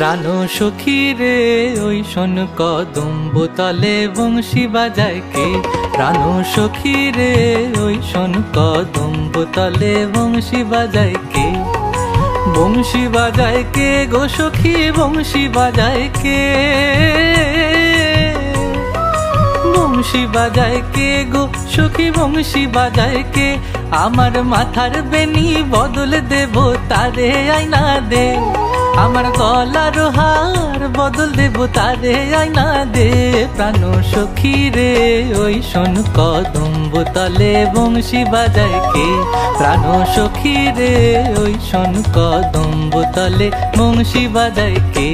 প্রাণ সখী রে ওই শোন কদম্ব তলে বংশী বাজায় কে। প্রাণ সখী রে ওই শোন কদম্ব তলে বংশী বাজায় কে। বংশী বাজায় কে গো সখী বংশী বাজায় কে। বংশী বাজায় কে গো সখী বংশী বাজায় কে। আমার মাথার বেনি বদল দেব তারে আয়না দে। আমার গলার হার বদল দেব তারে আয়না দে। প্রাণ সখী রে ওই শোন কদম্ব তলে বংশী বাজায় কে। প্রাণ সখী রে ওই শোন কদম্ব তলে বংশী বাজায় কে।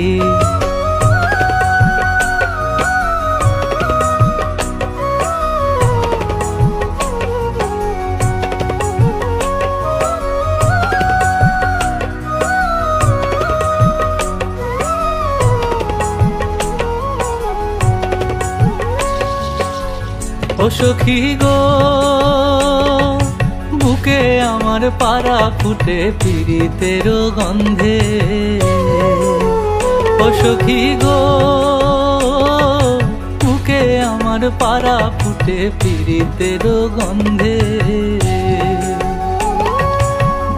ও সখী গো বুকে আমার পারা ফুটে পীড়িতের গন্ধে। ও সখী গো বুকে আমার পারা ফুটে পীড়িতের গন্ধে।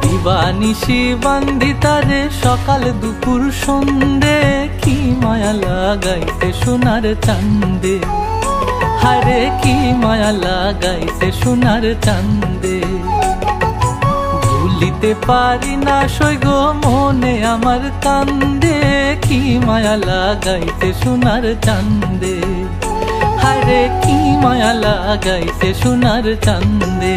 দিবানিশি বান্ধি তারে সকাল দুপুর সন্ধে। কি মায়া লাগাইতে সোনার চান্দে। হারে কি মায়া লাগাইতে সোনার চান্দে। ভুলিতে পারি না সই গো মনে আমার কান্দে। কি মায়া লাগাইতে সোনার চান্দে। হারে কি মায়া লাগাইতে সোনার চান্দে।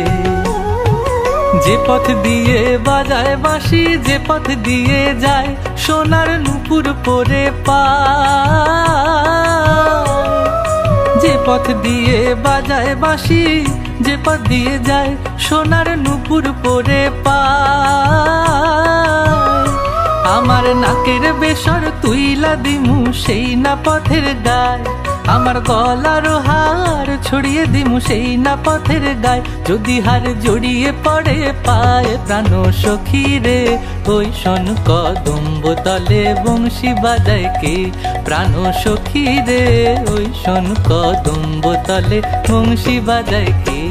যে পথ দিয়ে বাজায় বাঁশি যে পথ দিয়ে যায় সোনার নুপুর পরে পা। যে পথ দিয়ে বাজায় বাঁশি যে পথ দিয়ে যায় সোনার নুপুর পরে পায়। আমার নাকের বেসর তুইলা দিমু সেই না পথের গায়। আমার গলার হার ছড়িয়ে দিমু সেই না পথের গায়। যদি হার জড়িয়ে পড়ে পায় প্রাণ সখী রে ওই শোন কদম্ব তলে বংশী বাজায় কে। প্রাণ সখী রে ওই শোন কদম্ব তলে বংশী বাজায় কে।